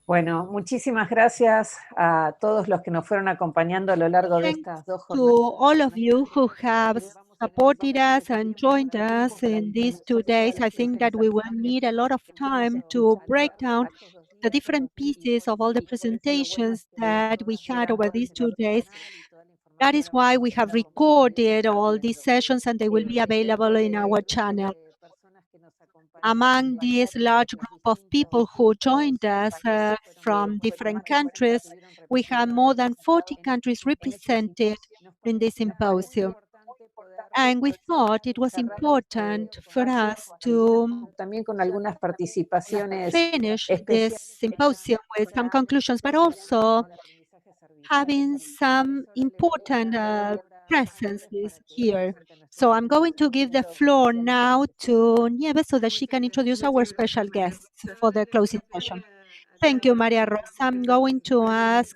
Bueno, muchísimas gracias a todos los que nos fueron acompañando a lo largo de Thanks estas 2 to jornadas. all of you who have supported us and joined us in these 2 days. I think that we will need a lot of time to break down the different pieces of all the presentations that we had over these 2 days. That is why we have recorded all these sessions and they will be available in our channel. Among this large group of people who joined us from different countries, we have more than 40 countries represented in this symposium. And we thought it was important for us to También con algunas participaciones finish this especiales symposium with some conclusions, but also having some important presences here. So I'm going to give the floor now to Nieves so that she can introduce our special guests for the closing session. Thank you, Maria Rosa. I'm going to ask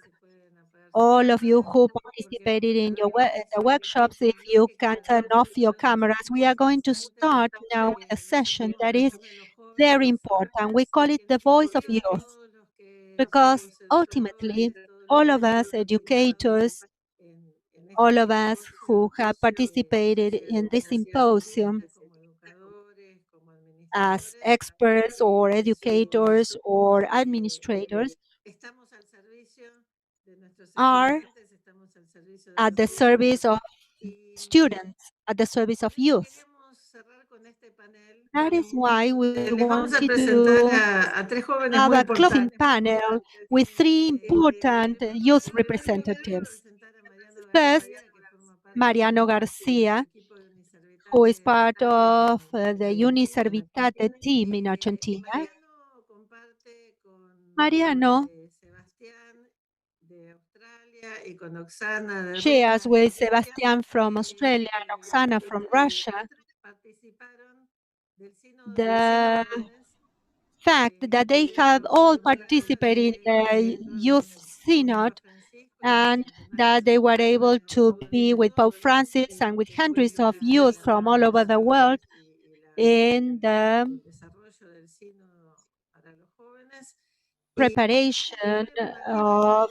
all of you who participated in the workshops, if you can turn off your cameras. We are going to start now with a session that is very important. We call it the voice of youth, because ultimately, all of us educators, all of us who have participated in this symposium as experts or educators or administrators are at the service of students, at the service of youth. That is why we wanted to have a closing panel with 3 important youth representatives. First, Mariano García, who is part of the Uniservitate team in Argentina. Mariano shares with Sebastian from Australia and Oksana from Russia the fact that they have all participated in the Youth Synod and that they were able to be with Pope Francis and with hundreds of youth from all over the world in the preparation of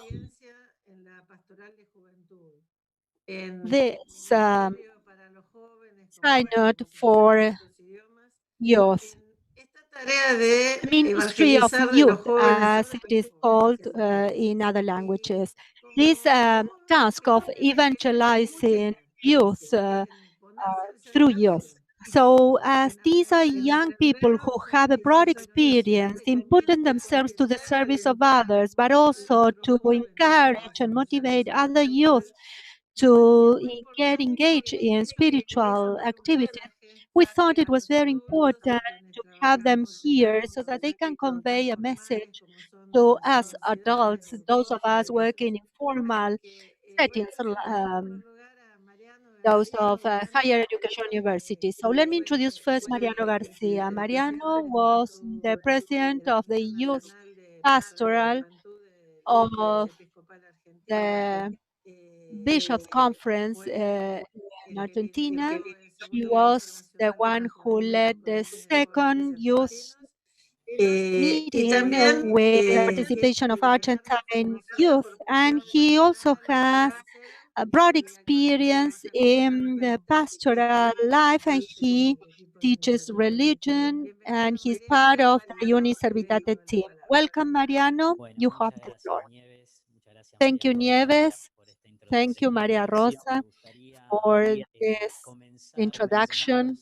this synod for youth. Ministry of Youth, as it is called in other languages. This task of evangelizing youth through youth. So as these are young people who have a broad experience in putting themselves to the service of others, but also to encourage and motivate other youth to get engaged in spiritual activities, we thought it was very important to have them here so that they can convey a message to us adults, those of us working in formal settings, those of higher education universities. So let me introduce first Mariano Garcia. Mariano was the president of the youth pastoral of the Bishops' Conference in Argentina. He was the one who led the second youth meeting with the participation of Argentine youth, and he also has a broad experience in the pastoral life, and he teaches religion, and he's part of the Uniservitate team. Welcome, Mariano. You have the floor. Thank you, Nieves. Thank you, Maria Rosa, for this introduction.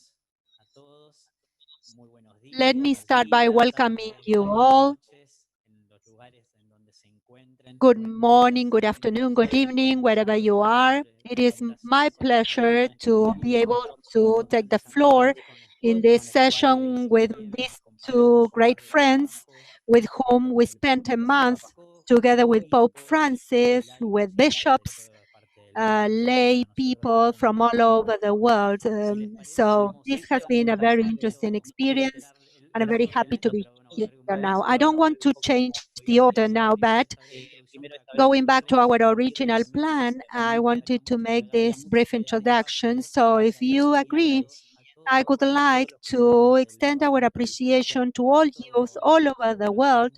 Let me start by welcoming you all. Good morning, good afternoon, good evening, wherever you are. It is my pleasure to be able to take the floor in this session with these 2 great friends with whom we spent a month together with Pope Francis, with bishops, lay people from all over the world. So this has been a very interesting experience, and I'm very happy to be here now. I don't want to change the order now, but going back to our original plan, I wanted to make this brief introduction. So if you agree, I would like to extend our appreciation to all youth all over the world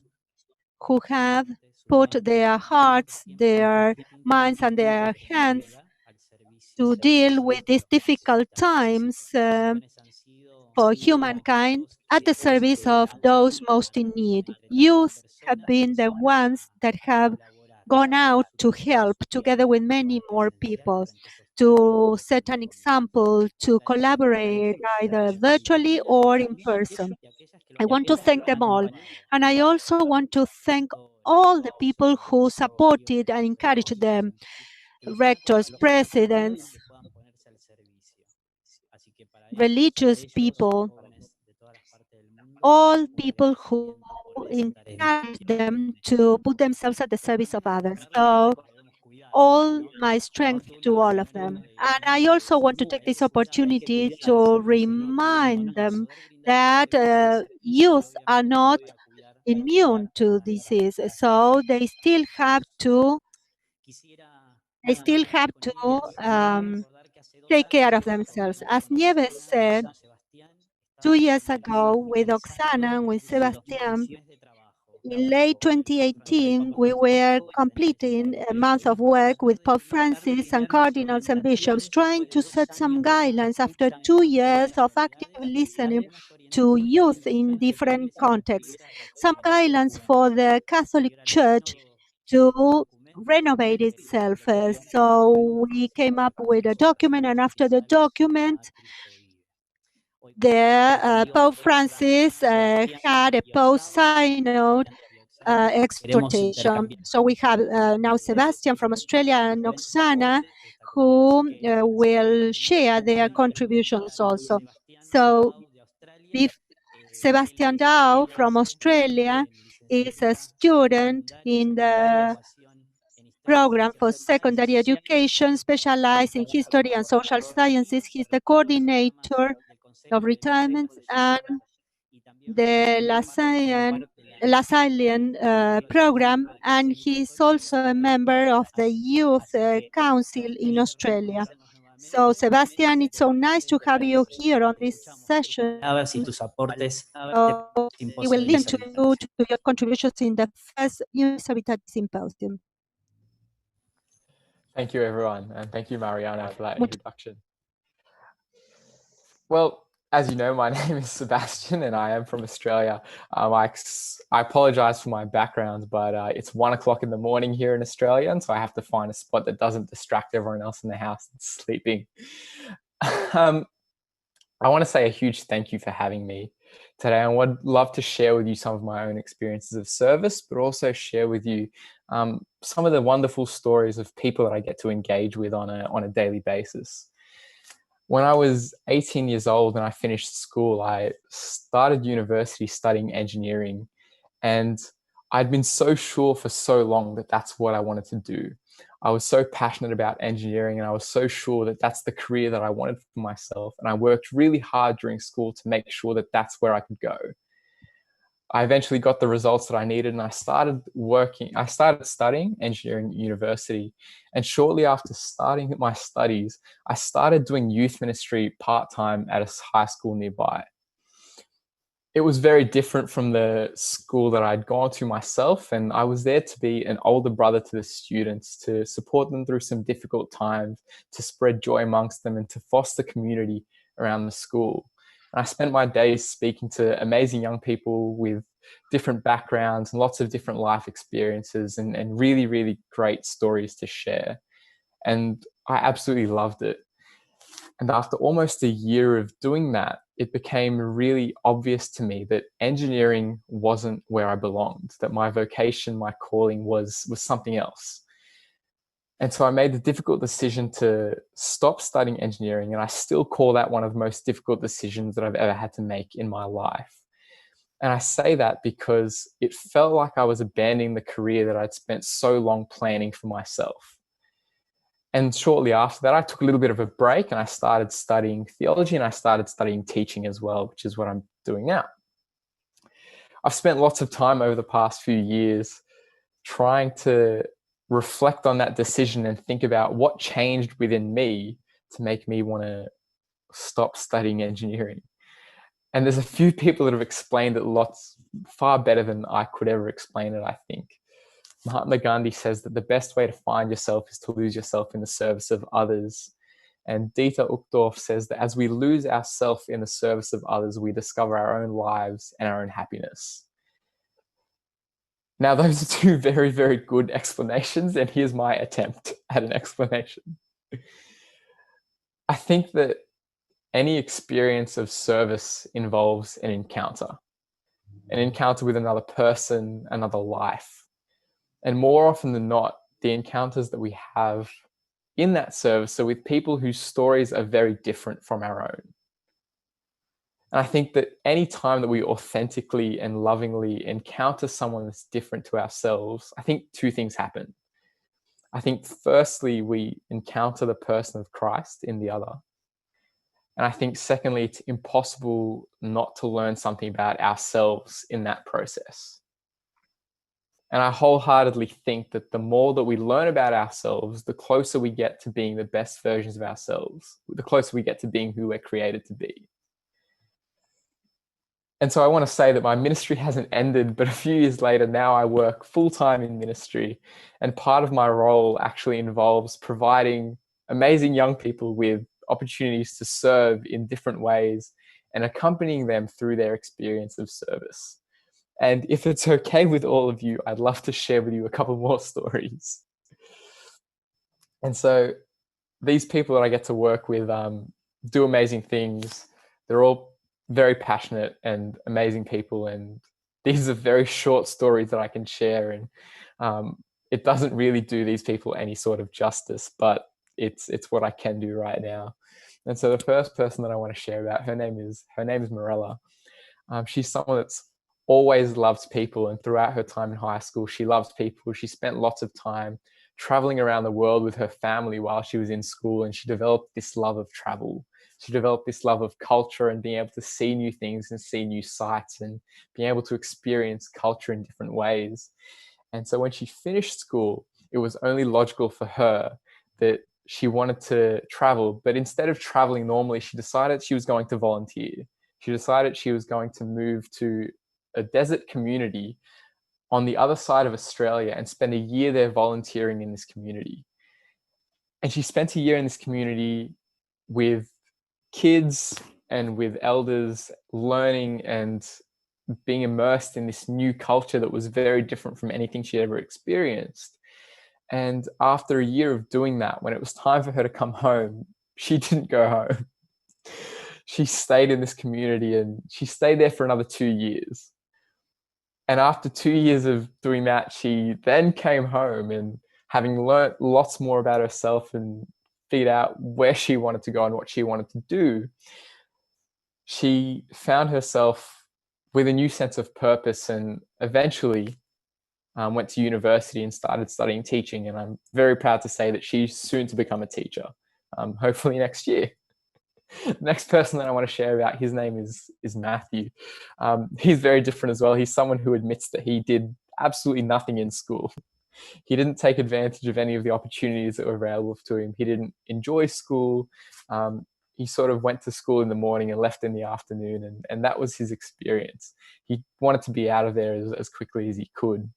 who have put their hearts, their minds, and their hands to deal with these difficult times for humankind at the service of those most in need. Youth have been the ones that have gone out to help together with many more people to set an example, to collaborate either virtually or in person. I want to thank them all. And I also want to thank all the people who supported and encouraged them, rectors, presidents, religious people, all people who encourage them to put themselves at the service of others. So all my strength to all of them. And I also want to take this opportunity to remind them that youth are not immune to disease. So they still have to take care of themselves. As Nieves said, 2 years ago with Oksana and with Sebastian, in late 2018, we were completing a month of work with Pope Francis and cardinals and bishops, trying to set some guidelines after 2 years of active listening to youth in different contexts. Some guidelines for the Catholic Church to renovate itself. So we came up with a document, and after the document, Pope Francis had a post-synod exhortation. So we have now Sebastian from Australia and Oksana who will share their contributions also. So if Sebastian Duhau from Australia is a student in the program for secondary education specialized in history and social sciences. He's the coordinator of retirement and the LaSallian program, and he's also a member of the Youth Council in Australia. So, Sebastian, it's so nice to have you here on this session. So, we will listen to you, to your contributions in the first Unus Habitat Symposium. Thank you, everyone, and thank you, Mariano, for that introduction. Well, as you know, my name is Sebastian, and I am from Australia. I apologize for my background, but it's 1 o'clock in the morning here in Australia, and so I have to find a spot that doesn't distract everyone else in the house that's sleeping. I want to say a huge thank you for having me today. I would love to share with you some of my own experiences of service, but also share with you some of the wonderful stories of people that I get to engage with on a daily basis. When I was 18 years old and I finished school, I started university studying engineering, and I'd been so sure for so long that that's what I wanted to do. I was so passionate about engineering, and I was so sure that that's the career that I wanted for myself. And I worked really hard during school to make sure that that's where I could go. I eventually got the results that I needed, and I started studying engineering at university. And shortly after starting my studies, I started doing youth ministry part-time at a high school nearby. It was very different from the school that I'd gone to myself, and I was there to be an older brother to the students, to support them through some difficult times, to spread joy amongst them, and to foster community around the school. And I spent my days speaking to amazing young people with different backgrounds and lots of different life experiences, and really, really great stories to share. And I absolutely loved it. And after almost a year of doing that, it became really obvious to me that engineering wasn't where I belonged, that my vocation, my calling was something else. And so I made the difficult decision to stop studying engineering, and I still call that one of the most difficult decisions that I've ever had to make in my life. And I say that because it felt like I was abandoning the career that I'd spent so long planning for myself. And shortly after that, I took a little bit of a break, and I started studying theology, and I started studying teaching as well, which is what I'm doing now. I've spent lots of time over the past few years trying to reflect on that decision and think about what changed within me to make me want to stop studying engineering. And there's a few people that have explained it lots far better than I could ever explain it, I think. Mahatma Gandhi says that the best way to find yourself is to lose yourself in the service of others. And Dieter Uchtdorf says that as we lose ourselves in the service of others, we discover our own lives and our own happiness. Now, those are two very, very good explanations, and here's my attempt at an explanation. I think that any experience of service involves an encounter with another person, another life. And more often than not, the encounters that we have in that service are with people whose stories are very different from our own. And I think that any time that we authentically and lovingly encounter someone that's different to ourselves, I think two things happen. I think firstly, we encounter the person of Christ in the other. And I think secondly, it's impossible not to learn something about ourselves in that process. And I wholeheartedly think that the more that we learn about ourselves, the closer we get to being the best versions of ourselves, the closer we get to being who we're created to be. And so I want to say that my ministry hasn't ended, but a few years later, now I work full-time in ministry. And part of my role actually involves providing amazing young people with opportunities to serve in different ways and accompanying them through their experience of service. And if it's okay with all of you, I'd love to share with you a couple more stories. And so these people that I get to work with do amazing things. They're all very passionate and amazing people. And these are very short stories that I can share. And it doesn't really do these people any sort of justice, but it's what I can do right now. And so the first person that I want to share about, her name is Marella. She's someone that's always loves people, and throughout her time in high school, she loves people. She spent lots of time traveling around the world with her family while she was in school, and she developed this love of travel. She developed this love of culture and being able to see new things and see new sights and being able to experience culture in different ways. And so when she finished school, it was only logical for her that she wanted to travel, but instead of traveling normally, she decided she was going to volunteer. She decided she was going to move to a desert community on the other side of Australia and spend a year there volunteering in this community. And she spent a year in this community with kids and with elders, learning and being immersed in this new culture that was very different from anything she'd ever experienced. And after a year of doing that, when it was time for her to come home, she didn't go home. She stayed in this community, and she stayed there for another 2 years. And after 2 years of doing that, she then came home, and having learnt lots more about herself and figured out where she wanted to go and what she wanted to do, she found herself with a new sense of purpose, and eventually went to university and started studying teaching. And I'm very proud to say that she's soon to become a teacher, hopefully next year. The next person that I want to share about, his name is Matthew. He's very different as well. He's someone who admits that he did absolutely nothing in school. He didn't take advantage of any of the opportunities that were available to him. He didn't enjoy school. He sort of went to school in the morning and left in the afternoon, and that was his experience. He wanted to be out of there as quickly as he could.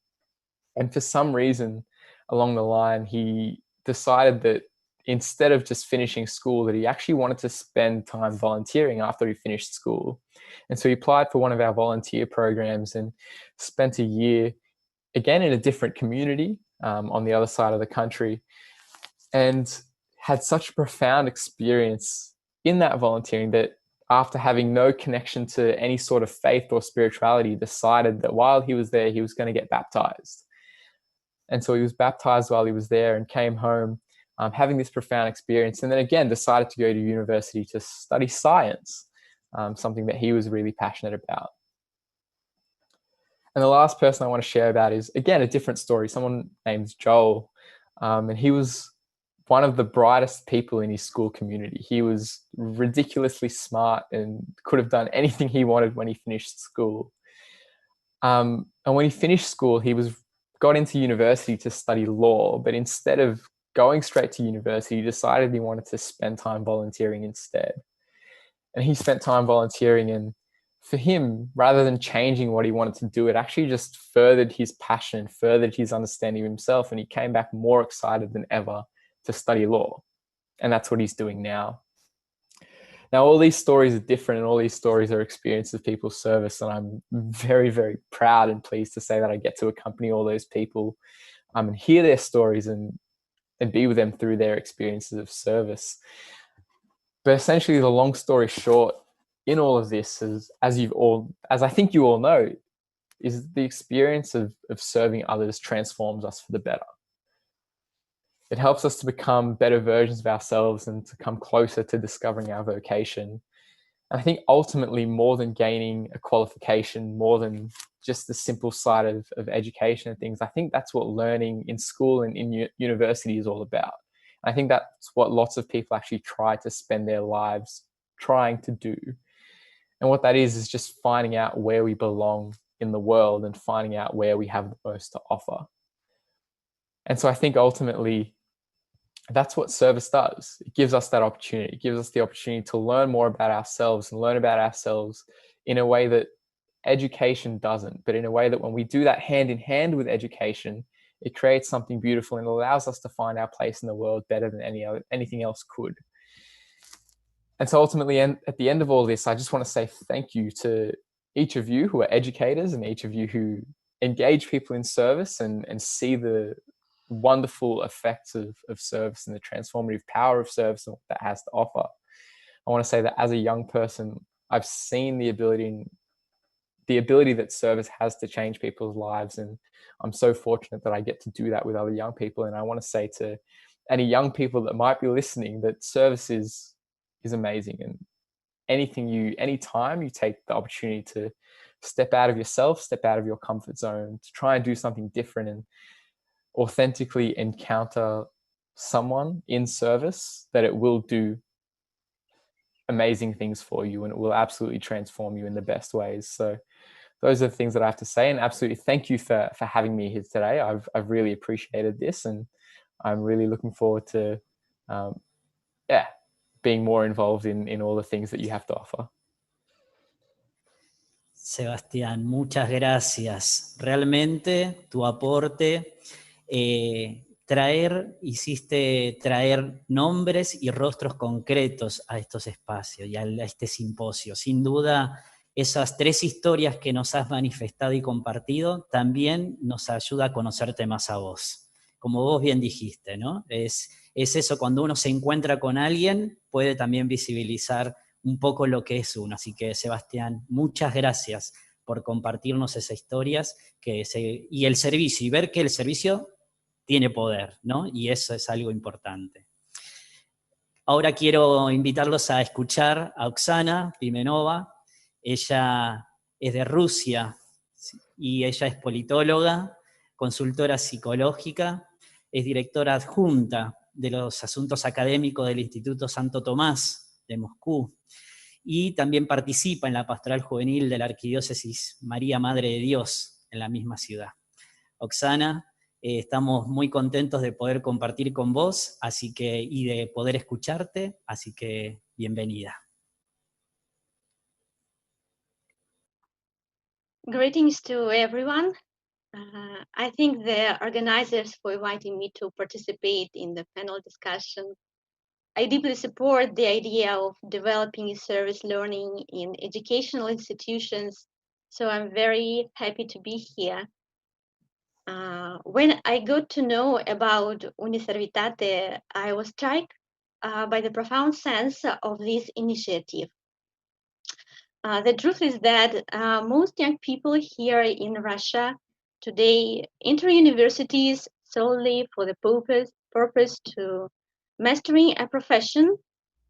And for some reason along the line, he decided that instead of just finishing school, that he actually wanted to spend time volunteering after he finished school. And so he applied for one of our volunteer programs and spent a year, again, in a different community on the other side of the country, and had such a profound experience in that volunteering that after having no connection to any sort of faith or spirituality, decided that while he was there, he was going to get baptized. And so he was baptized while he was there and came home having this profound experience, and then again decided to go to university to study science, something that he was really passionate about. And the last person I want to share about is, again, a different story, someone named Joel. And he was one of the brightest people in his school community. He was ridiculously smart and could have done anything he wanted when he finished school. And when he finished school, he got into university to study law, but instead of going straight to university, he decided he wanted to spend time volunteering instead. And he spent time volunteering, and for him, rather than changing what he wanted to do, it actually just furthered his passion, furthered his understanding of himself, and he came back more excited than ever to study law. And that's what he's doing now. Now, all these stories are different, and all these stories are experiences of people's service, and I'm very, very proud and pleased to say that I get to accompany all those people and hear their stories and be with them through their experiences of service. But essentially, the long story short in all of this is, as I think you all know, is the experience of serving others transforms us for the better. It helps us to become better versions of ourselves and to come closer to discovering our vocation. And I think ultimately, more than gaining a qualification, more than just the simple side of education and things, I think that's what learning in school and in university is all about. I think that's what lots of people actually try to spend their lives trying to do. And what that is just finding out where we belong in the world and finding out where we have the most to offer. And so I think ultimately, that's what service does. It gives us that opportunity. It gives us the opportunity to learn more about ourselves and learn about ourselves in a way that education doesn't, but in a way that when we do that hand in hand with education, it creates something beautiful and allows us to find our place in the world better than anything else could. And so ultimately, at the end of all this, I just want to say thank you to each of you who are educators and each of you who engage people in service and see the wonderful effects of service and the transformative power of service and what that has to offer. I want to say that as a young person, I've seen the ability that service has to change people's lives, and I'm so fortunate that I get to do that with other young people. And I want to say to any young people that might be listening that service is amazing, and anytime you take the opportunity to step out of yourself, step out of your comfort zone, to try and do something different and authentically encounter someone in service, that it will do amazing things for you and it will absolutely transform you in the best ways. So those are the things that I have to say, and absolutely thank you for having me here today. I've really appreciated this, and I'm really looking forward to being more involved in all the things that you have to offer. Sebastián, muchas gracias. Realmente tu aporte, hiciste traer nombres y rostros concretos a estos espacios y a este simposio. Sin duda, esas 3 historias que nos has manifestado y compartido también nos ayuda a conocerte más a vos. Como vos bien dijiste, ¿no? Es eso, cuando uno se encuentra con alguien, puede también visibilizar un poco lo que es uno. Así que, Sebastián, muchas gracias por compartirnos esas historias y el servicio, y ver que el servicio tiene poder, ¿no? Y eso es algo importante. Ahora quiero invitarlos a escuchar a Oksana Pimenova. Ella es de Rusia y ella es politóloga, consultora psicológica, es directora adjunta de los asuntos académicos del Instituto Santo Tomás de Moscú, y también participa en la pastoral juvenil de la Arquidiócesis María, Madre de Dios, en la misma ciudad. Oksana, estamos muy contentos de poder compartir con vos y de poder escucharte, así que bienvenida. Greetings to everyone. I thank the organizers for inviting me to participate in the panel discussion. I deeply support the idea of developing service learning in educational institutions, so I'm very happy to be here. When I got to know about Uniservitate, I was struck by the profound sense of this initiative. The truth is that most young people here in Russia today enter universities solely for the purpose to mastering a profession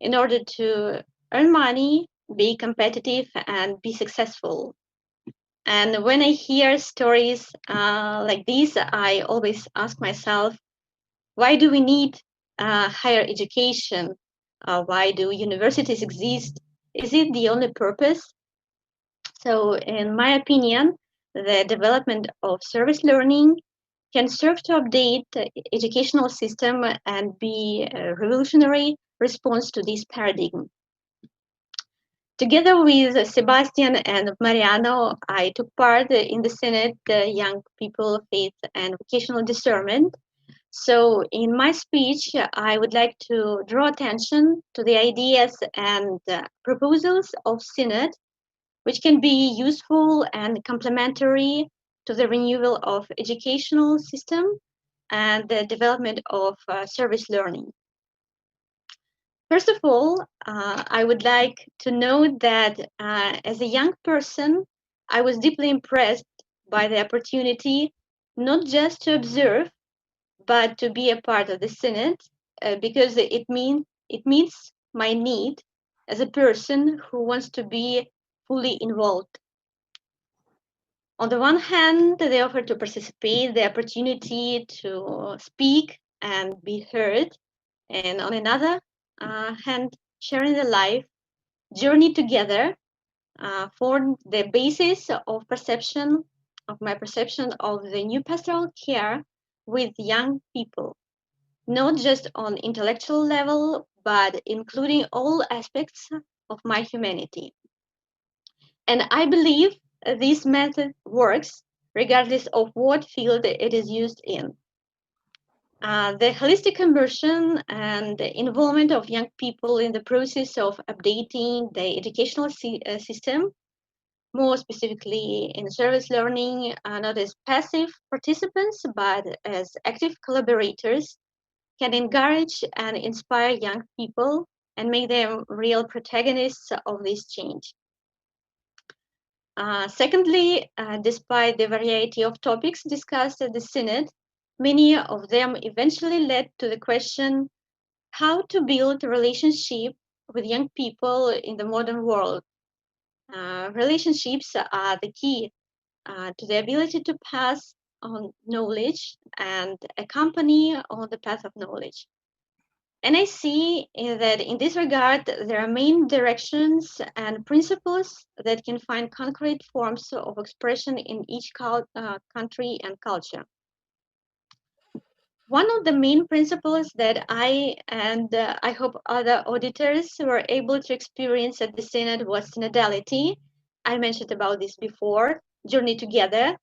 in order to earn money, be competitive, and be successful. And when I hear stories like this, I always ask myself, why do we need higher education? Why do universities exist? Is it the only purpose? So in my opinion, the development of service learning can serve to update the educational system and be a revolutionary response to this paradigm. Together with Sebastian and Mariano, I took part in the Synod, Young People, Faith and Vocational Discernment. So in my speech, I would like to draw attention to the ideas and proposals of Synod, which can be useful and complementary to the renewal of educational system and the development of service learning. First of all, I would like to note that as a young person, I was deeply impressed by the opportunity not just to observe, but to be a part of the Synod, because it meets my need as a person who wants to be fully involved. On the one hand, they offer to participate, the opportunity to speak and be heard, and on another hand, sharing the life journey together form the basis of my perception of the new pastoral care with young people, not just on intellectual level, but including all aspects of my humanity. And I believe this method works regardless of what field it is used in. The holistic immersion and the involvement of young people in the process of updating the educational system, more specifically in service learning, not as passive participants, but as active collaborators, can encourage and inspire young people and make them real protagonists of this change. Secondly, despite the variety of topics discussed at the Synod, many of them eventually led to the question how to build a relationship with young people in the modern world. Relationships are the key to the ability to pass on knowledge and accompany on the path of knowledge. And I see that in this regard, there are main directions and principles that can find concrete forms of expression in each country and culture. One of the main principles that I hope other auditors were able to experience at the Synod was synodality. I mentioned about this before, journey together.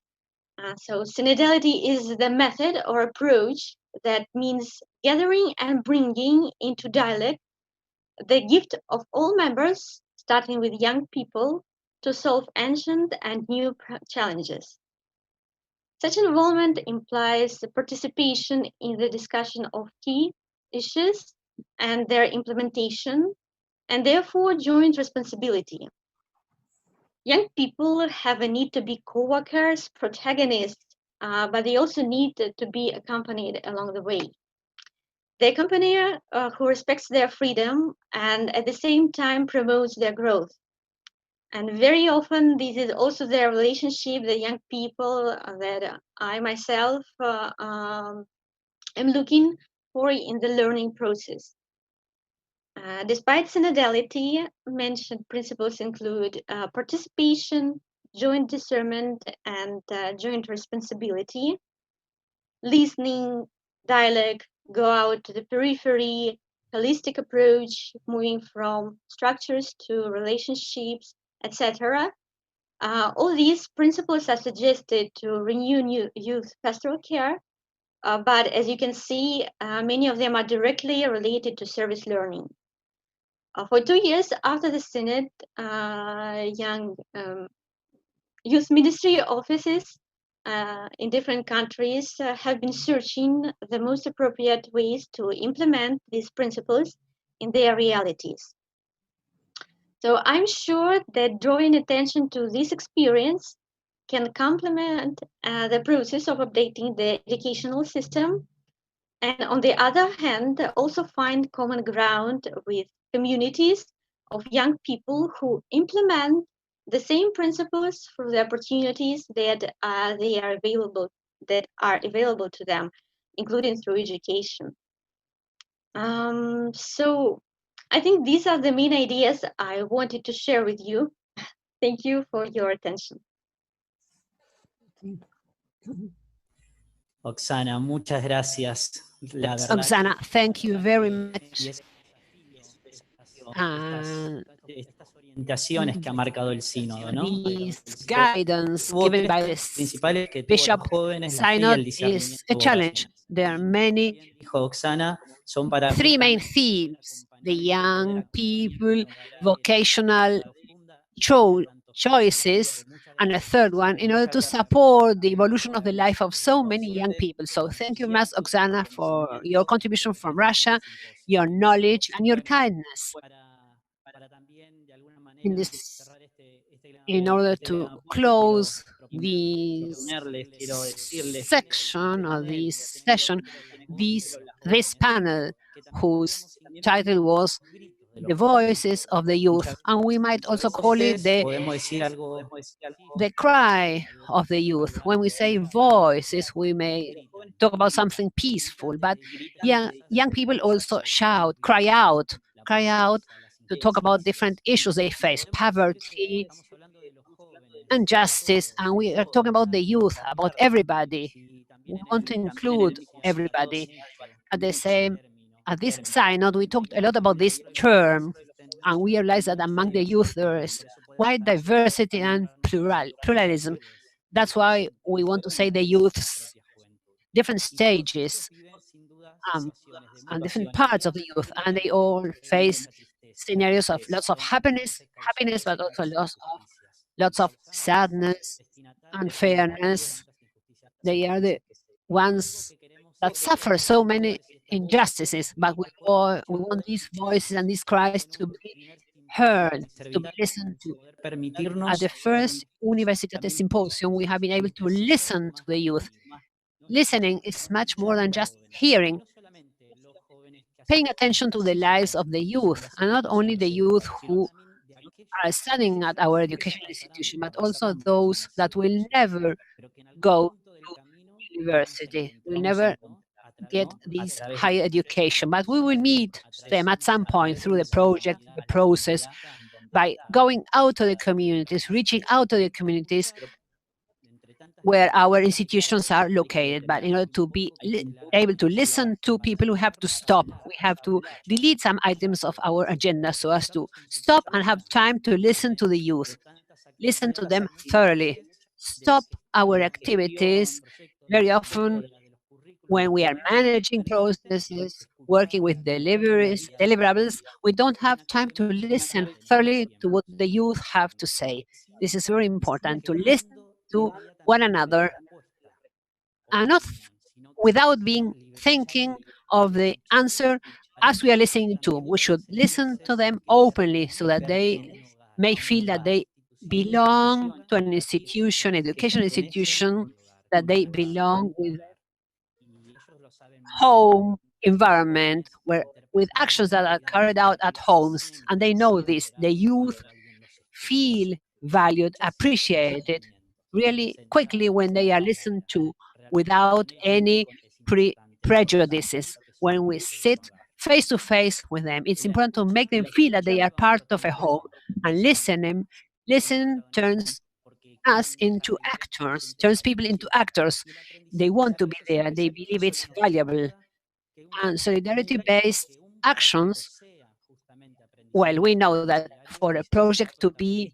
So synodality is the method or approach that means gathering and bringing into dialogue the gift of all members, starting with young people, to solve ancient and new challenges. Such involvement implies participation in the discussion of key issues and their implementation, and therefore joint responsibility. Young people have a need to be co-workers, protagonists, but they also need to be accompanied along the way. The accompanier who respects their freedom and at the same time promotes their growth. And very often, this is also their relationship, the young people that I myself am looking for in the learning process. Despite synodality, mentioned principles include participation, joint discernment, and joint responsibility, listening, dialogue, go out to the periphery, holistic approach, moving from structures to relationships, etc. All these principles are suggested to renew youth pastoral care, but as you can see, many of them are directly related to service learning. For 2 years after the Synod, young youth ministry offices in different countries have been searching the most appropriate ways to implement these principles in their realities. So I'm sure that drawing attention to this experience can complement the process of updating the educational system, and on the other hand, also find common ground with communities of young people who implement the same principles for the opportunities that are available to them, including through education. So I think these are the main ideas I wanted to share with you. Thank you for your attention. Oksana, muchas gracias. La verdad, Oksana, thank you very much. y es- And orientaciones que ha marcado el sínodo, ¿no? These guidance given by the Principales que tuvo Bishop los jóvenes, la fe y Synod el is discernimiento a challenge. vocacional. There are many, Dijo Oksana, son para mí three main también themes: the young people, vocational vocational choices, and a third one in order to support the evolution of the life of so many young people. So thank you, Ms. Oksana, for your contribution from Russia, your knowledge, and your kindness in this, in order to close this section or this session, this panel, whose title was The Voices of the Youth, and we might also call it the cry of the youth. When we say voices, we may talk about something peaceful, but young people also shout, cry out to talk about different issues they face: poverty, injustice, and we are talking about the youth, about everybody. We want to include everybody. At this synod, we talked a lot about this term, and we realized that among the youth there is wide diversity and pluralism. That's why we want to say the youth's different stages and different parts of the youth, and they all face scenarios of lots of happiness, but also lots of sadness, unfairness. They are the ones that suffer so many injustices, but we want these voices and these cries to be heard, to be listened to. At the first Universitate Symposium, we have been able to listen to the youth. Listening is much more than just hearing. Paying attention to the lives of the youth, and not only the youth who are studying at our educational institution, but also those that will never go to university, will never get this higher education, but we will meet them at some point through the project, the process, by going out to the communities, reaching out to the communities where our institutions are located. But in order to be able to listen to people, we have to stop. We have to delete some items of our agenda so as to stop and have time to listen to the youth, listen to them thoroughly, stop our activities. Very often, when we are managing processes, working with deliverables, we don't have time to listen thoroughly to what the youth have to say. This is very important, to listen to one another, and not without being thinking of the answer as we are listening to them. We should listen to them openly so that they may feel that they belong to an institution, educational institution, that they belong with home environment where with actions that are carried out at homes, and they know this. The youth feel valued, appreciated really quickly when they are listened to without any prejudices. When we sit face to face with them, it's important to make them feel that they are part of a home, and listen turns us into actors, turns people into actors. They want to be there, they believe it's valuable. And solidarity-based actions, well, we know that for a project to be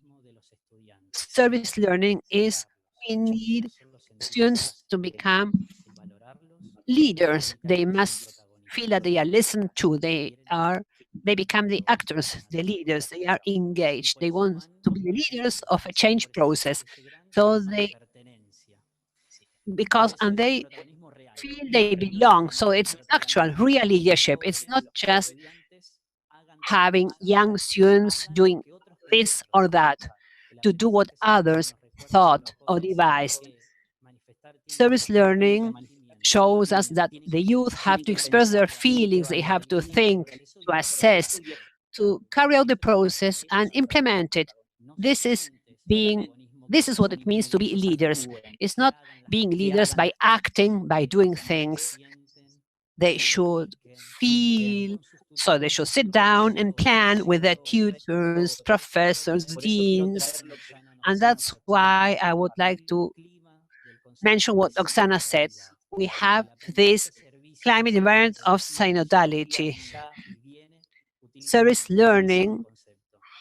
service learning is we need students to become leaders. They must feel that they are listened to. They become the actors, the leaders. They are engaged. They want to be the leaders of a change process. So they feel they belong. So it's actual, real leadership. It's not just having young students doing this or that to do what others thought or devised. Service learning shows us that the youth have to express their feelings, they have to think, to assess, to carry out the process and implement it. This is what it means to be leaders. It's not being leaders by acting, by doing things. They should feel, so they should sit down and plan with their tutors, professors, deans. And that's why I would like to mention what Oksana said. We have this climate environment of synodality. Service learning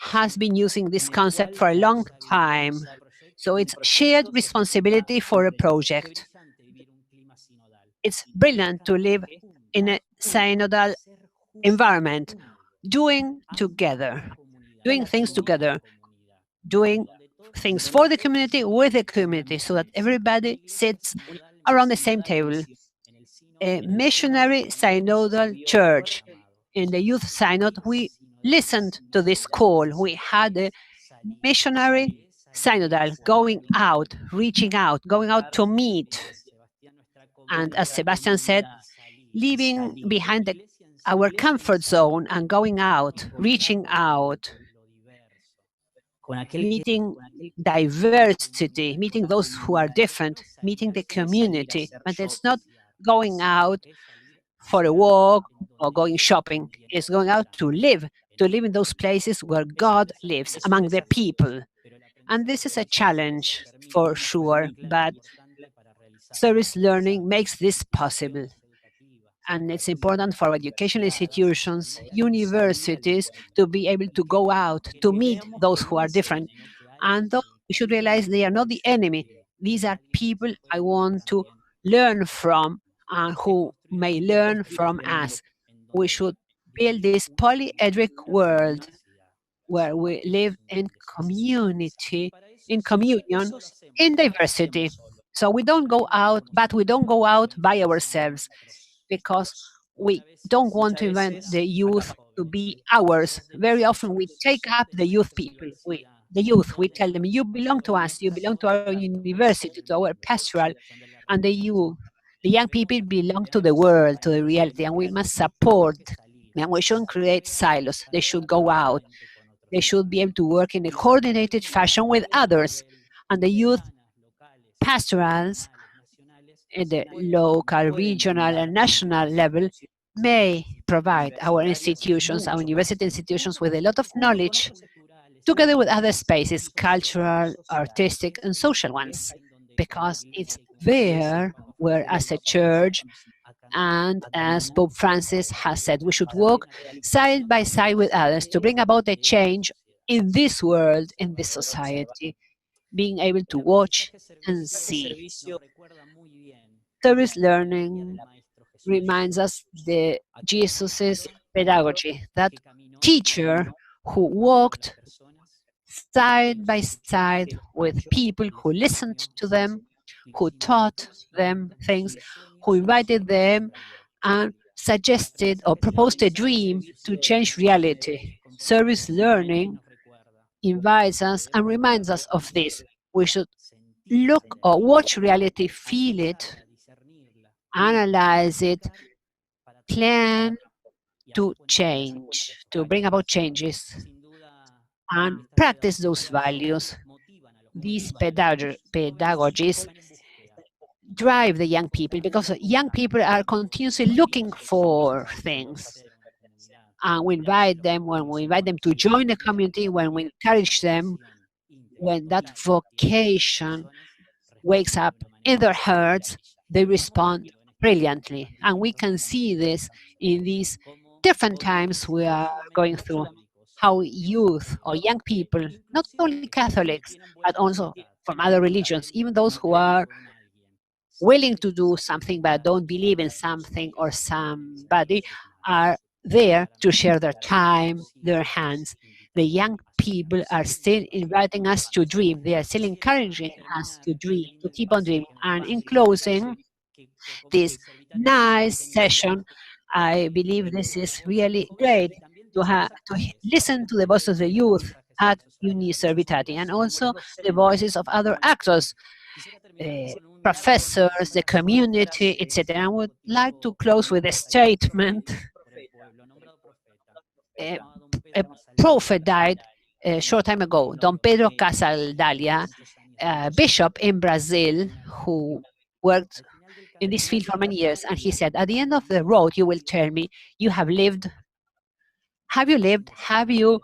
has been using this concept for a long time. So it's shared responsibility for a project. It's brilliant to live in a synodal environment, doing things together, doing things for the community, with the community, so that everybody sits around the same table. A missionary synodal church. In the youth synod, we listened to this call. We had a missionary synodal going out, reaching out, going out to meet. And as Sebastian said, leaving behind our comfort zone and going out, reaching out, meeting diversity, meeting those who are different, meeting the community. But it's not going out for a walk or going shopping. It's going out to live in those places where God lives, among the people. And this is a challenge for sure, but service learning makes this possible. And it's important for educational institutions, universities, to be able to go out, to meet those who are different. And though we should realize they are not the enemy. These are people I want to learn from and who may learn from us. We should build this polyedric world where we live in community, in communion, in diversity. So we don't go out, but we don't go out by ourselves, because we don't want to invent the youth to be ours. Very often we take up the youth people, we tell them, you belong to us, you belong to our university, to our pastoral, and the young people belong to the world, to the reality, and we must support. And we shouldn't create silos. They should go out. They should be able to work in a coordinated fashion with others. And the youth pastorals at the local, regional, and national level may provide our institutions, our university institutions, with a lot of knowledge, together with other spaces, cultural, artistic, and social ones, because it's there where, as a church, and as Pope Francis has said, we should walk side by side with others to bring about a change in this world, in this society, being able to watch and see. Service learning reminds us the Jesus's pedagogy, that teacher who walked side by side with people, who listened to them, who taught them things, who invited them and suggested or proposed a dream to change reality. Service learning invites us and reminds us of this. We should look or watch reality, feel it, analyze it, plan to change, to bring about changes, and practice those values. These pedagogies drive the young people, because young people are continuously looking for things. And we invite them, when we invite them to join the community, when we encourage them, when that vocation wakes up in their hearts, they respond brilliantly. And we can see this in these different times we are going through, how youth or young people, not only Catholics, but also from other religions, even those who are willing to do something but don't believe in something or somebody, are there to share their time, their hands. The young people are still inviting us to dream. They are still encouraging us to dream, to keep on dreaming. And in closing this nice session, I believe this is really great to listen to the voice of the youth at Uniservitati, and also the voices of other actors, professors, the community, etc. I would like to close with a statement. A prophet died a short time ago, Don Pedro Casaldália, a bishop in Brazil who worked in this field for many years, and he said, at the end of the road, you will tell me, you have lived. Have you lived? Have you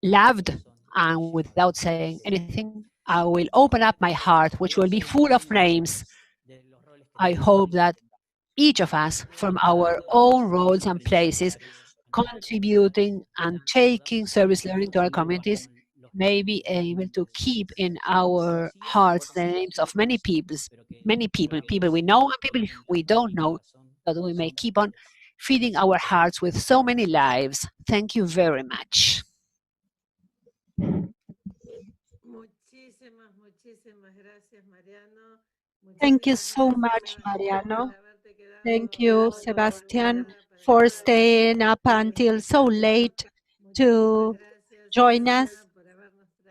loved? And without saying anything, I will open up my heart, which will be full of names. I hope that each of us, from our own roles and places, contributing and taking service learning to our communities may be able to keep in our hearts the names of many people, people we know and people we don't know, so that we may keep on feeding our hearts with so many lives. Thank you very much. Thank you so much, Mariano. Thank you, Sebastian, for staying up until so late to join us.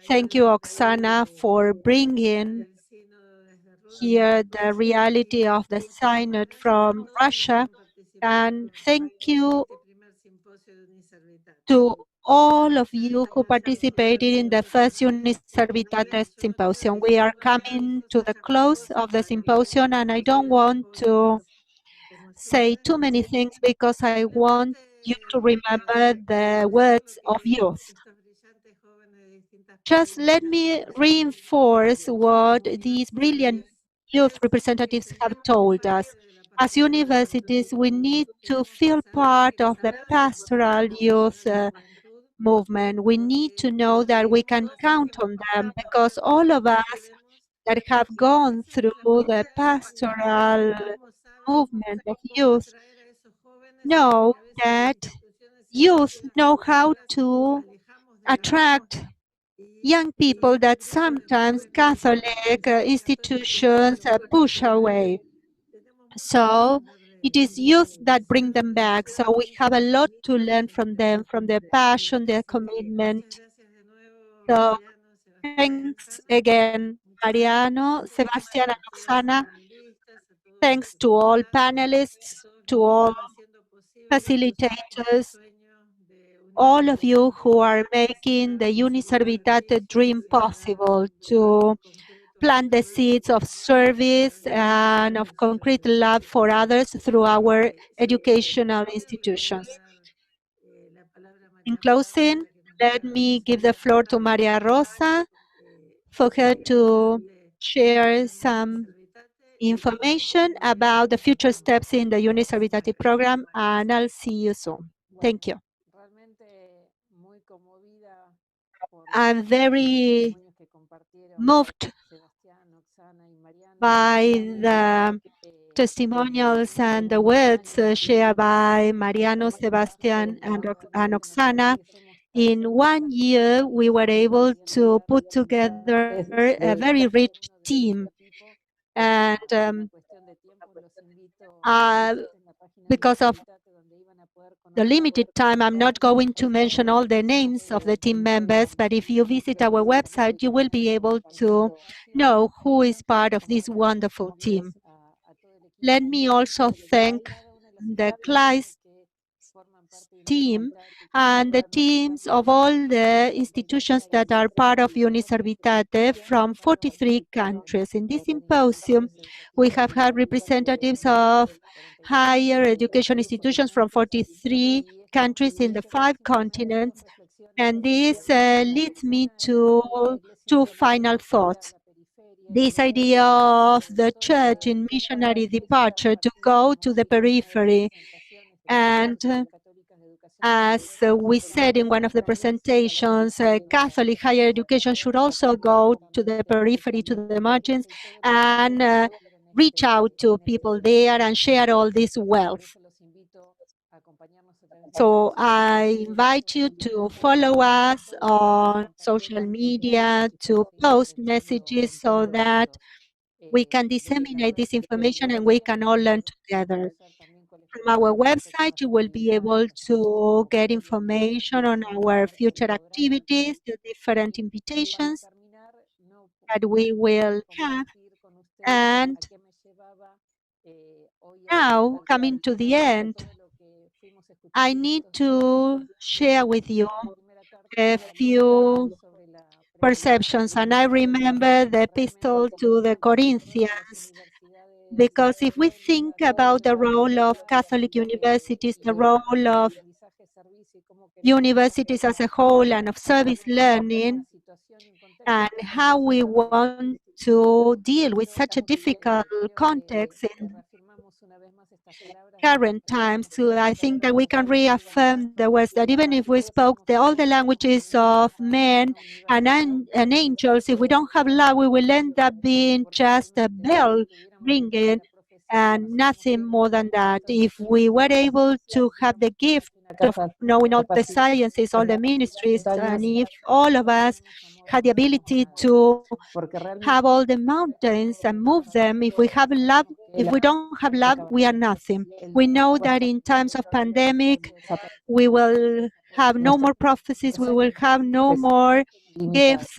Thank you, Oksana, for bringing here the reality of the synod from Russia. And thank you to all of you who participated in the first Uniservitate Symposium. We are coming to the close of the symposium, and I don't want to say too many things because I want you to remember the words of youth. Just let me reinforce what these brilliant youth representatives have told us. As universities, we need to feel part of the pastoral youth movement. We need to know that we can count on them, because all of us that have gone through the pastoral movement of youth know that youth know how to attract young people that sometimes Catholic institutions push away. So it is youth that bring them back. So we have a lot to learn from them, from their passion, their commitment. So thanks again, Mariano, Sebastian, and Oksana. Thanks to all panelists, to all facilitators, all of you who are making the Uniservitate dream possible, to plant the seeds of service and of concrete love for others through our educational institutions. In closing, let me give the floor to María Rosa for her to share some information about the future steps in the Uniservitate program, and I'll see you soon. Thank you. I'm very moved by the testimonials and the words shared by Mariano, Sebastian, and Oksana. In 1 year, we were able to put together a very rich team. And because of the limited time, I'm not going to mention all the names of the team members, but if you visit our website, you will be able to know who is part of this wonderful team. Let me also thank the CLICE team and the teams of all the institutions that are part of Uniservitate from 43 countries. In this symposium, we have had representatives of higher education institutions from 43 countries in the 5 continents, and this leads me to 2 final thoughts. This idea of the church in missionary departure to go to the periphery, and as we said in one of the presentations, Catholic higher education should also go to the periphery, to the margins, and reach out to people there and share all this wealth. So I invite you to follow us on social media, to post messages so that we can disseminate this information and we can all learn together. From our website, you will be able to get information on our future activities, the different invitations that we will have. And now, coming to the end, I need to share with you a few perceptions. And I remember the epistle to the Corinthians, because if we think about the role of Catholic universities, the role of universities as a whole and of service learning, and how we want to deal with such a difficult context current times. So I think that we can reaffirm the words that even if we spoke all the languages of men and angels, if we don't have love, we will end up being just a bell ringing and nothing more than that. If we were able to have the gift of knowing all the sciences, all the ministries, and if all of us had the ability to have all the mountains and move them, if we have love, if we don't have love, we are nothing. We know that in times of pandemic, we will have no more prophecies, we will have no more gifts,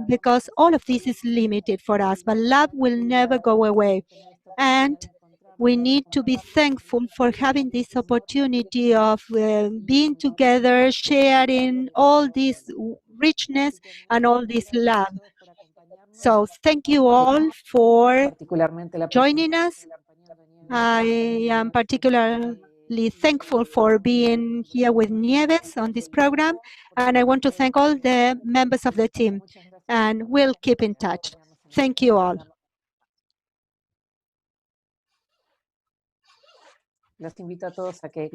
because all of this is limited for us, but love will never go away. And we need to be thankful for having this opportunity of being together, sharing all this richness and all this love. So thank you all for joining us. I am particularly thankful for being here with Nieves on this program, and I want to thank all the members of the team, and we'll keep in touch. Thank you all. Los invito a todos a que